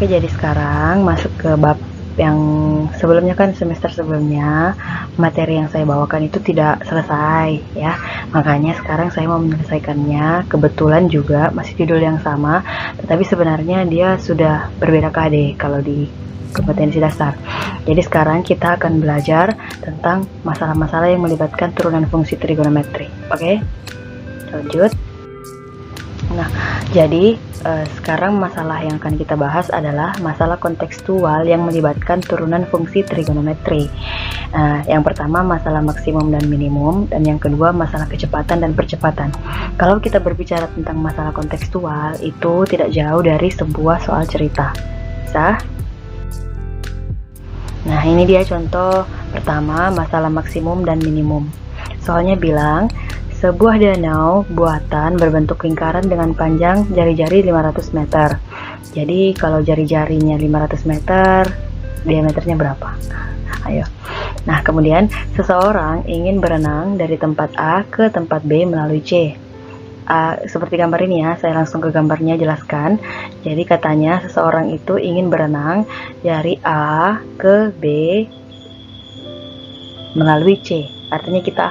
Oke, jadi sekarang masuk ke bab yang sebelumnya. Kan semester sebelumnya materi yang saya bawakan itu tidak selesai ya, makanya sekarang saya mau menyelesaikannya. Kebetulan juga masih judul yang sama, tetapi sebenarnya dia sudah berbeda KD kalau di kompetensi dasar. Jadi sekarang kita akan belajar tentang masalah-masalah yang melibatkan turunan fungsi trigonometri. Oke, lanjut. Nah, jadi sekarang masalah yang akan kita bahas adalah masalah kontekstual yang melibatkan turunan fungsi trigonometri. Yang pertama masalah maksimum dan minimum, dan yang kedua masalah kecepatan dan percepatan. Kalau kita berbicara tentang masalah kontekstual, itu tidak jauh dari sebuah soal cerita. Bisa? Nah, ini dia contoh pertama masalah maksimum dan minimum. Soalnya bilang, sebuah danau buatan berbentuk lingkaran dengan panjang jari-jari 500 meter. Jadi kalau jari-jarinya 500 meter, diameternya berapa? Ayo. Nah, kemudian seseorang ingin berenang dari tempat A ke tempat B melalui C. Seperti gambar ini ya, saya langsung ke gambarnya jelaskan. Jadi katanya seseorang itu ingin berenang dari A ke B melalui C. Artinya kita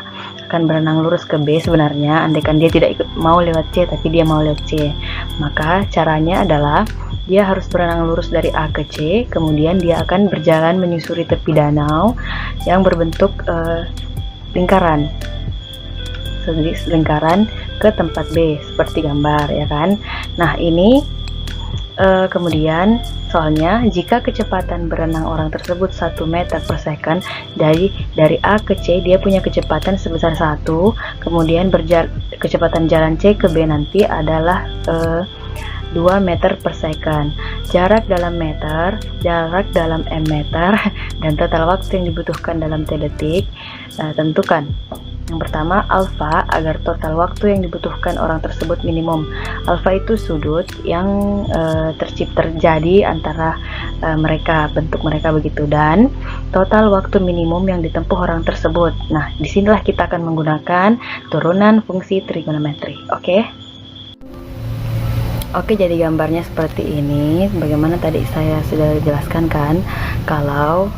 akan berenang lurus ke B sebenarnya, andaikan dia tidak mau lewat C tapi dia mau lewat C. Maka caranya adalah dia harus berenang lurus dari A ke C, kemudian dia akan berjalan menyusuri tepi danau yang berbentuk lingkaran. Lingkaran ke tempat B seperti gambar ya kan. Nah, ini kemudian soalnya jika kecepatan berenang orang tersebut 1 meter per second, dari A ke C dia punya kecepatan sebesar 1, kemudian kecepatan jalan C ke B nanti adalah 2 meter per second. Jarak dalam meter, jarak dalam m meter, dan total waktu yang dibutuhkan dalam t detik. Tentukan. Yang pertama, alfa, agar total waktu yang dibutuhkan orang tersebut minimum. Alfa itu sudut yang terjadi antara mereka, bentuk mereka begitu, dan total waktu minimum yang ditempuh orang tersebut. Nah, disinilah kita akan menggunakan turunan fungsi trigonometri. Oke, jadi gambarnya seperti ini. Bagaimana tadi saya sudah jelaskan kan, kalau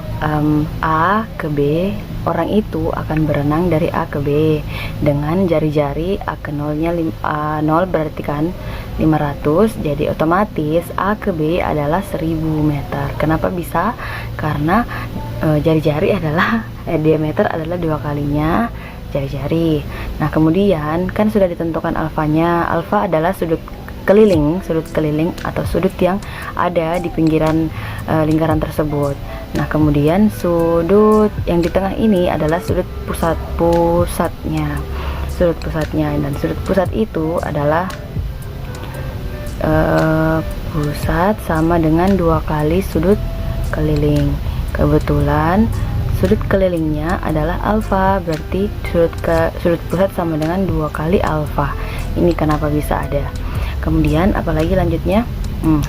A ke B, orang itu akan berenang dari A ke B dengan jari-jari. A ke 0-nya 0 berarti kan 500, jadi otomatis A ke B adalah 1000 meter. Kenapa bisa? Karena jari-jari adalah diameter adalah 2 kalinya jari-jari. Nah, kemudian kan sudah ditentukan alfanya. Alfa adalah sudut keliling atau sudut yang ada di pinggiran lingkaran tersebut. Nah, kemudian sudut yang di tengah ini adalah sudut pusatnya, dan sudut pusat itu adalah pusat sama dengan 2 kali sudut keliling. Kebetulan sudut kelilingnya adalah alfa, berarti sudut pusat sama dengan 2 kali alfa. Ini kenapa bisa ada. Kemudian apalagi lanjutnya?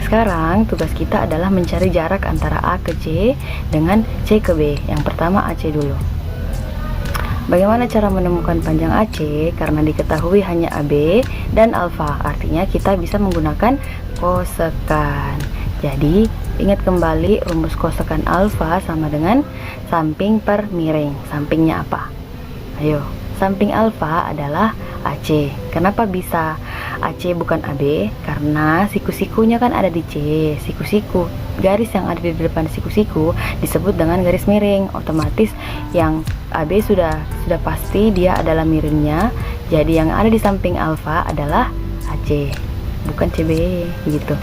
Sekarang tugas kita adalah mencari jarak antara A ke C dengan C ke B. Yang pertama AC dulu. Bagaimana cara menemukan panjang AC? Karena diketahui hanya AB dan alfa, artinya kita bisa menggunakan kosekan. Jadi ingat kembali rumus kosekan alfa sama dengan samping per miring. Sampingnya apa? Ayo, samping alfa adalah AC. Kenapa bisa AC bukan AB? Karena siku-sikunya kan ada di C. Siku-siku, garis yang ada di depan siku-siku disebut dengan garis miring. Otomatis yang AB sudah pasti dia adalah miringnya. Jadi yang ada di samping alfa adalah AC, bukan CB gitu.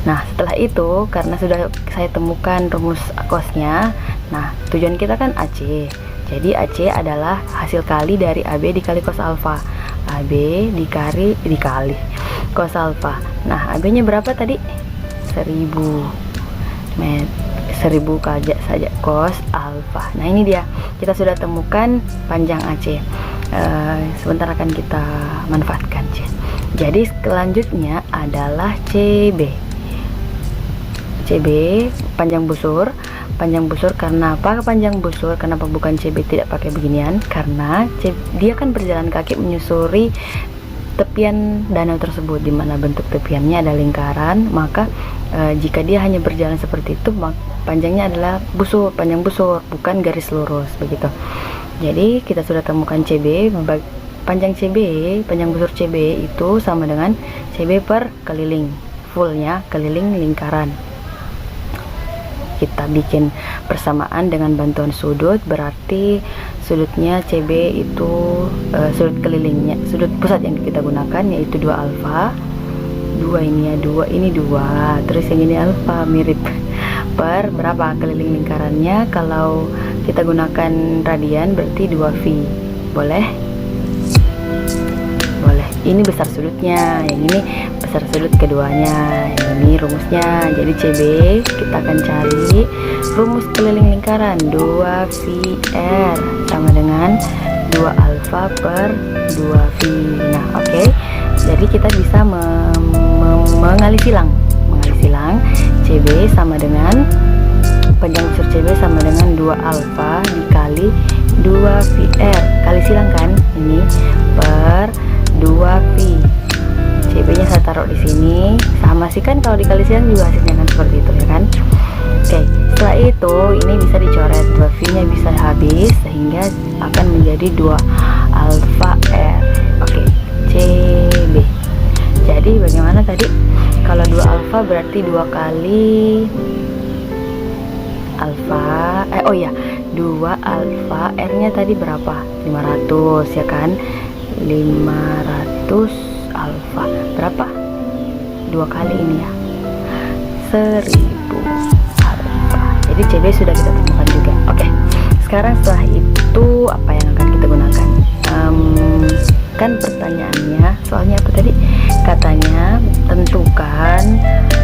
Nah, setelah itu karena sudah saya temukan rumus cosnya, nah tujuan kita kan AC. Jadi AC adalah hasil kali dari AB dikali cos alfa. AB dikali cos alfa. Nah, AB nya berapa tadi? 1000 kali saja cos alfa. Nah, ini dia, kita sudah temukan panjang AC. Sebentar akan kita manfaatkan. Jadi selanjutnya adalah CB. Panjang busur. Karena apa panjang busur? Kenapa bukan CB tidak pakai beginian? Karena dia kan berjalan kaki menyusuri tepian danau tersebut, di mana bentuk tepiannya ada lingkaran. Maka jika dia hanya berjalan seperti itu, panjangnya adalah panjang busur, bukan garis lurus begitu. Jadi kita sudah temukan CB, panjang busur CB itu sama dengan CB per keliling, fullnya keliling lingkaran. Kita bikin persamaan dengan bantuan sudut, berarti sudutnya CB itu sudut kelilingnya, sudut pusat yang kita gunakan yaitu 2 alfa. 2 ini ya, 2 ini 2, terus yang ini alfa, mirip. Per berapa keliling lingkarannya? Kalau kita gunakan radian berarti 2V. Boleh? Boleh. Ini besar sudutnya, yang ini besar sudut keduanya. Yang ini rumusnya. Jadi CB kita akan cari rumus keliling lingkaran 2VR sama dengan 2 alfa per 2V. Nah, oke. Jadi kita bisa mengalih silang CB sama dengan panjang busur CB sama dengan 2 alfa dikali 2VR, kali silang kan ini, per 2V. CB nya saya taruh di sini, sama sih kan, kalau dikali silang juga hasilnya kan seperti itu ya kan. Oke, setelah itu ini bisa dicoret, 2V nya bisa habis sehingga akan menjadi 2 alfa R. Oke, CB. Jadi bagaimana tadi? Kalau 2 alfa berarti 2 kali alfa, 2 alfa, R nya tadi berapa? 500 ya kan? 500 alfa berapa? 2 kali ini ya, 1000 alfa. Jadi CB sudah kita temukan juga. Oke, sekarang setelah itu apa yang akan kita gunakan? Kan pertanyaannya, soalnya apa tadi? Katanya tentukan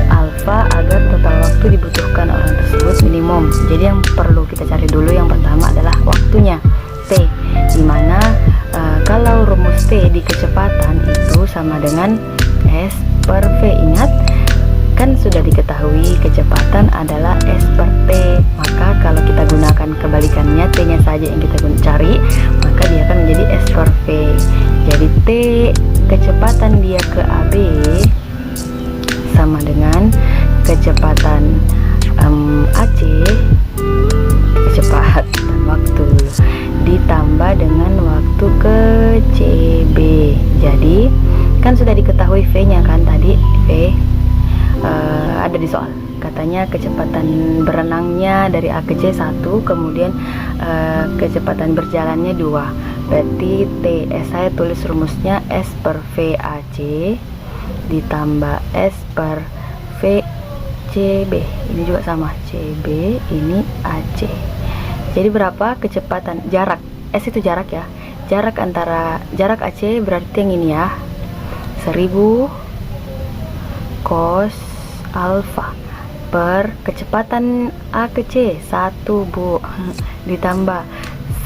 alfa agar total waktu dibutuhkan orang tersebut minimum. Jadi yang perlu kita cari dulu yang pertama adalah waktunya, T, dimana kalau rumus T di kecepatan itu sama dengan S per V. Ingat kan sudah diketahui kecepatan adalah S per T, maka kalau kita gunakan kebalikannya, T nya saja yang kita cari, maka dia akan menjadi S per V. Jadi T kecepatan dia ke AB sama dengan kecepatan AC, kecepatan waktu ditambah dengan waktu ke CB. Jadi kan sudah diketahui V nya kan tadi, V ada di soal, katanya kecepatan berenangnya dari A ke C 1, kemudian kecepatan berjalannya 2, berarti T, saya tulis rumusnya S per V AC ditambah S per V CB, ini juga sama, CB ini AC. Jadi berapa kecepatan, jarak, S itu jarak ya, jarak AC berarti yang ini ya, 1000 cos alfa per kecepatan A ke C 1 Bu, ditambah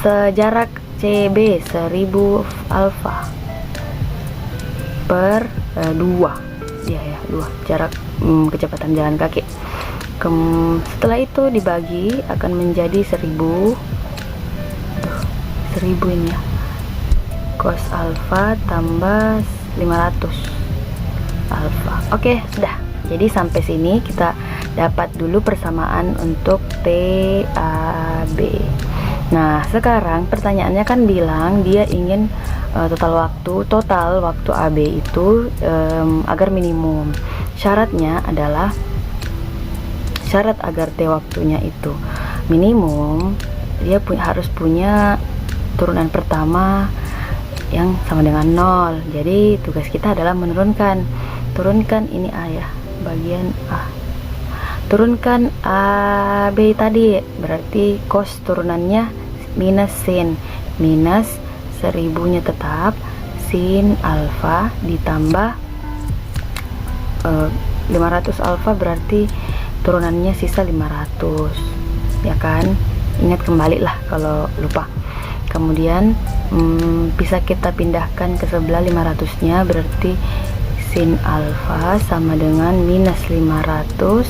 sejarak CB 1000 alfa per 2 ya 2 jarak kecepatan jalan kaki. Setelah itu dibagi akan menjadi 1000 ini ya, cos alfa tambah 500 alfa. Oke, sudah. Jadi sampai sini kita dapat dulu persamaan untuk TAB. Nah, sekarang pertanyaannya kan bilang dia ingin total waktu AB itu agar minimum. Syaratnya adalah, syarat agar T waktunya itu minimum, dia harus punya turunan pertama yang sama dengan 0. Jadi tugas kita adalah turunkan ini A ya, bagian A, turunkan AB tadi, berarti cos turunannya minus sin, minus 1000 nya tetap, sin alfa ditambah 500 alfa, berarti turunannya sisa 500 ya kan. Ingat kembali lah kalau lupa. Kemudian bisa kita pindahkan ke sebelah 500 nya, berarti sin alfa sama dengan minus 500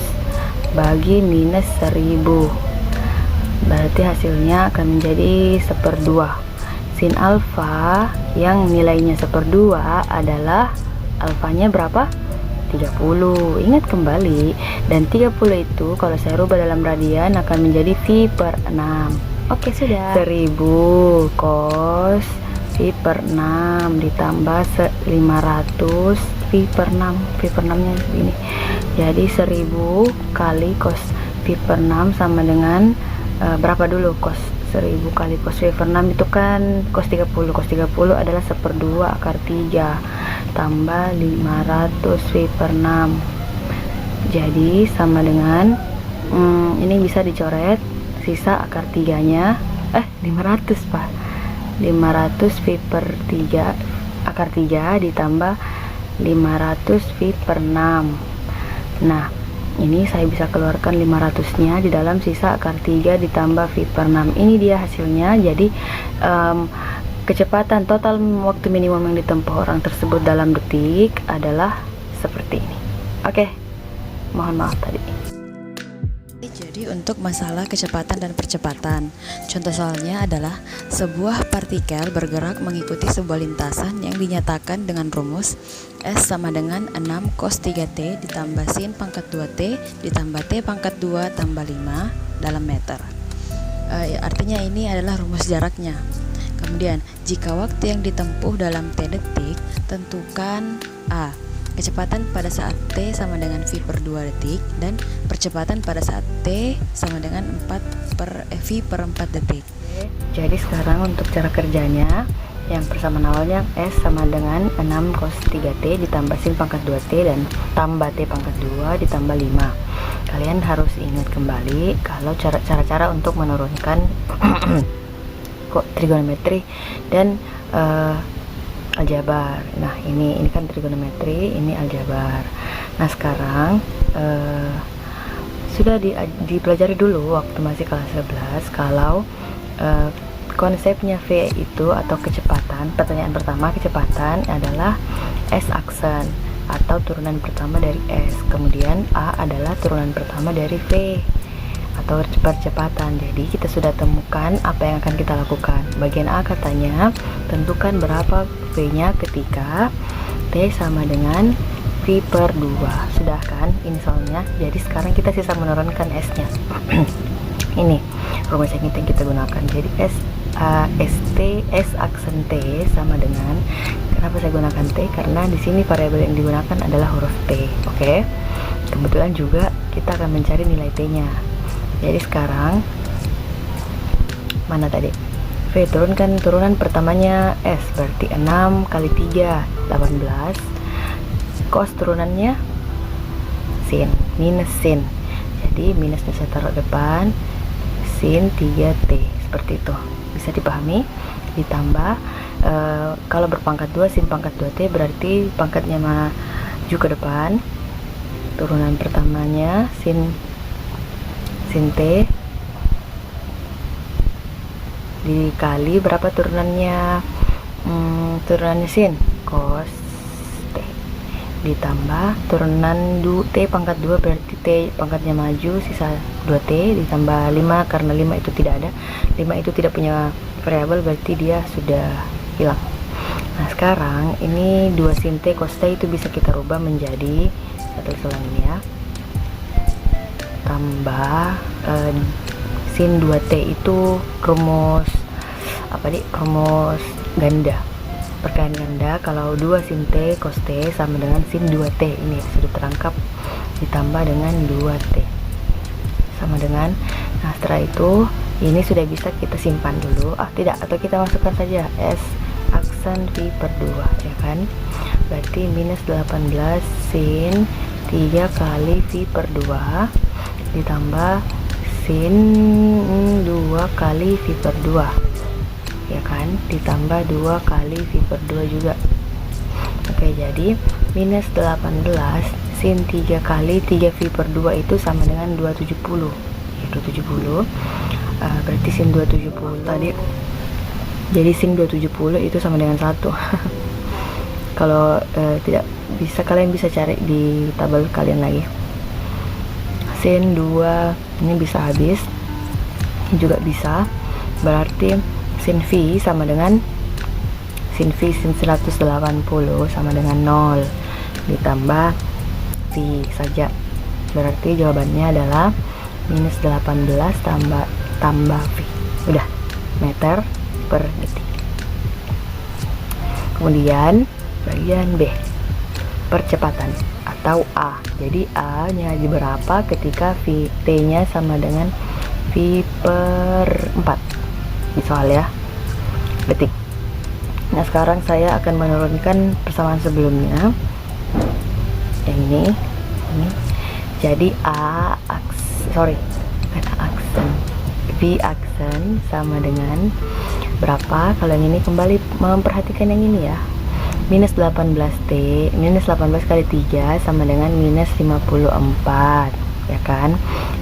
bagi minus 1000, berarti hasilnya akan menjadi 1/2. sin alfa yang nilainya 1/2 adalah alfanya berapa? 30. Ingat kembali, dan 30 itu kalau saya rubah dalam radian akan menjadi V/6. Oke, sudah. 1000 cos V/6 ditambah 500 V/6. V/6 nya begini. Jadi 1000 kali cos V/6 sama dengan berapa dulu? Cos 1000 kali cos V/6 itu kan cos 30. Cos 30 adalah 1/2 akar 3 tambah 500 V/6. Jadi sama dengan ini bisa dicoret, sisa akar 3 nya 500 Pak. 500 V/3 akar 3 ditambah 500 V/6. Nah, ini saya bisa keluarkan 500 nya di dalam sisa akar 3 ditambah V/6. Ini dia hasilnya. Jadi kecepatan total waktu minimum yang ditempuh orang tersebut dalam detik adalah seperti ini. Oke, mohon maaf tadi. Jadi untuk masalah kecepatan dan percepatan, contoh soalnya adalah sebuah partikel bergerak mengikuti sebuah lintasan yang dinyatakan dengan rumus S sama dengan 6 cos 3T ditambah sin pangkat 2T ditambah T pangkat 2 tambah 5 dalam meter. Artinya ini adalah rumus jaraknya. Kemudian jika waktu yang ditempuh dalam T detik, tentukan A. Kecepatan pada saat T sama dengan V/2 detik dan percepatan pada saat T sama dengan V/4 detik. Jadi sekarang untuk cara kerjanya, yang persamaan awalnya S sama dengan 6 cos 3T ditambah sin pangkat 2T dan tambah T pangkat 2 ditambah 5. Kalian harus ingat kembali kalau cara-cara untuk menurunkan kok trigonometri dan aljabar. Nah, ini kan trigonometri, ini aljabar. Nah, sekarang sudah dipelajari dulu waktu masih kelas 11 kalau konsepnya V itu atau kecepatan. Pertanyaan pertama, kecepatan adalah S aksen atau turunan pertama dari S. Kemudian A adalah turunan pertama dari V atau percepatan. Jadi kita sudah temukan apa yang akan kita lakukan. Bagian A katanya tentukan berapa V-nya ketika T sama dengan V/2. Sudah kan? Ini soalnya. Jadi sekarang kita sisa menurunkan S-nya. Ini rumus yang kita gunakan. Jadi S aksen T sama dengan, kenapa saya gunakan T? Karena di sini variabel yang digunakan adalah huruf T. Oke. Kebetulan juga kita akan mencari nilai T-nya. Jadi sekarang mana tadi? V turunkan turunan pertamanya S, berarti 6 kali 3 18. Cos turunannya sin, minus sin. Jadi minusnya saya taruh depan, sin 3T, seperti itu. Bisa dipahami? Ditambah kalau berpangkat 2 sin pangkat 2T berarti pangkatnya maju ke depan. Turunan pertamanya sin T dikali berapa turunannya? Turunannya sin cos T ditambah turunan T pangkat 2 berarti T pangkatnya maju, sisa 2T ditambah 5 karena 5 itu tidak ada, 5 itu tidak punya variabel berarti dia sudah hilang. Nah, sekarang ini 2 sin T cos T itu bisa kita rubah menjadi, satu ulang ini ya, tambah sin 2T itu rumus apa nih? Rumus ganda, perkalian ganda. Kalau 2 sin T cos T sama dengan sin 2T, ini sudah terangkap, ditambah dengan 2T sama dengan, nah setelah itu ini sudah bisa kita simpan dulu, atau kita masukkan saja S aksen V/2 ya kan, berarti minus 18 sin 3 kali V/2 ditambah sin 2 kali V/2 ya kan, ditambah 2 kali V/2 juga. Oke, jadi minus 18 sin 3 kali 3 V/2 itu sama dengan 270 ya, 270 berarti sin 270 tadi, jadi sin 270 itu sama dengan 1. Kalau tidak bisa, kalian bisa cari di tabel kalian lagi. Sin 2 ini bisa habis, ini juga bisa, berarti sin V sama dengan sin V sin 180 sama dengan 0 ditambah V saja. Berarti jawabannya adalah minus 18 tambah V. Udah, meter per detik. Kemudian bagian B, percepatan atau A. Jadi A nya berapa ketika T nya sama dengan V per 4 di soal ya, detik. Nah sekarang saya akan menurunkan persamaan sebelumnya yang ini. Jadi V aksen sama dengan berapa? Kalau yang ini kembali memperhatikan yang ini ya, minus 18T, minus 18 kali 3 sama dengan minus 54 ya kan.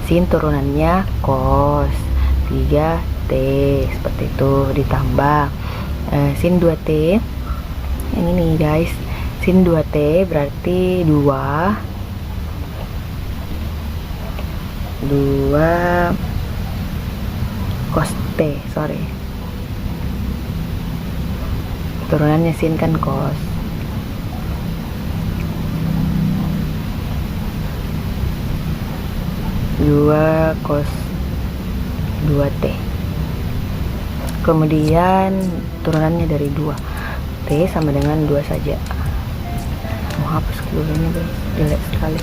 Sin turunannya cos 3T seperti itu, ditambah sin 2T yang ini guys, sin 2T berarti 2 cos T, turunannya sin kan cos, cos 2T, kemudian turunannya dari 2 T sama dengan 2 saja. Mau hapus dulu ini guys, jelek sekali.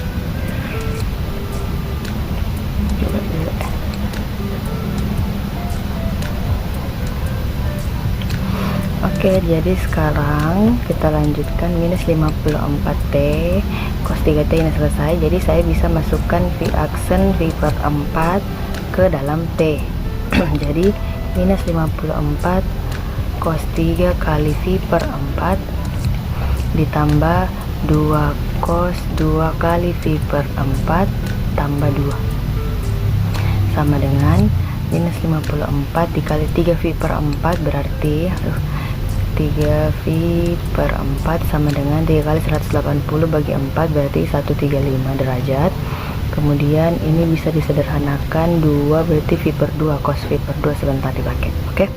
Oke, jadi sekarang kita lanjutkan minus 54T cos 3T ini selesai. Jadi saya bisa masukkan V aksen V per 4 ke dalam T. Jadi minus 54 cos 3 kali V per 4 ditambah 2 cos 2 kali V per 4 tambah 2 sama dengan minus 54 dikali 3 V per 4 berarti 3V per 4 sama dengan 3 kali 180 bagi 4 berarti 135 derajat. Kemudian ini bisa disederhanakan 2 berarti V per 2 cos V per 2 sebentar dipakai. Oke,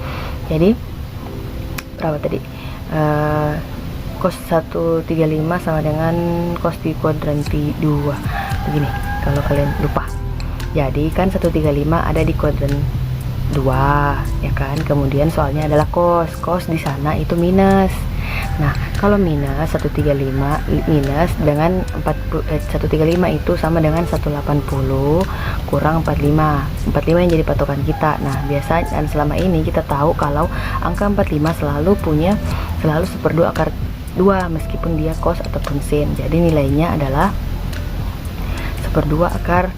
jadi berapa tadi? Cos 135 sama dengan cos di kuadran 2 begini kalau kalian lupa. Jadi kan 135 ada di kuadran 2 ya kan, kemudian soalnya adalah cos di sana itu minus. Nah kalau minus 135 minus dengan 135 itu sama dengan 180 kurang 45 yang jadi patokan kita. Nah biasa dan selama ini kita tahu kalau angka 45 selalu 1/2 akar 2 meskipun dia cos ataupun sin. Jadi nilainya adalah 1/2 akar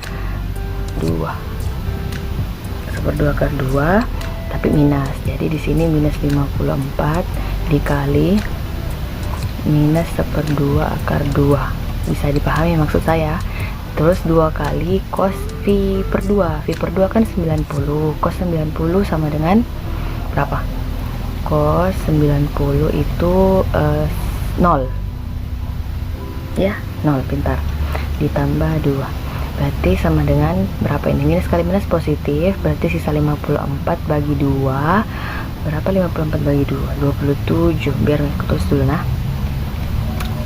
2 tapi minus. Jadi di sini minus 54 dikali minus 1/2 akar 2. Bisa dipahami maksud saya. Terus 2 kali cos V per 2. V per 2 kan 90. Cos 90 sama dengan berapa? Cos 90 itu 0. Ya, 0 pintar. Ditambah 2. Berarti sama dengan berapa ini? Minus kali minus positif, berarti sisa 54 bagi 2. Berapa 54 bagi 2? 27. Biar tulis dulu nah.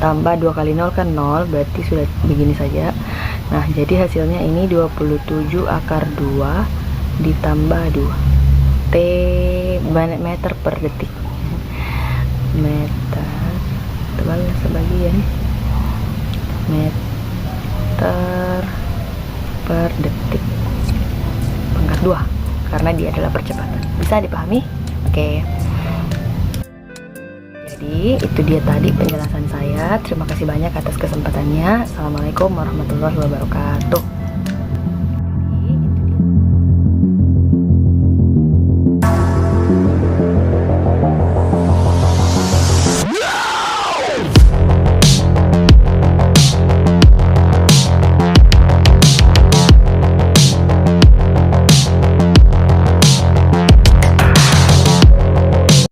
Tambah 2 kali 0 kan 0, berarti sudah begini saja. Nah, jadi hasilnya ini 27 akar 2 ditambah 2. T meter per detik. Meter tebal sebagian. Meter per detik pangkat 2 karena dia adalah percepatan. Bisa dipahami? Oke. Jadi itu dia tadi penjelasan saya. Terima kasih banyak atas kesempatannya. Assalamualaikum warahmatullahi wabarakatuh.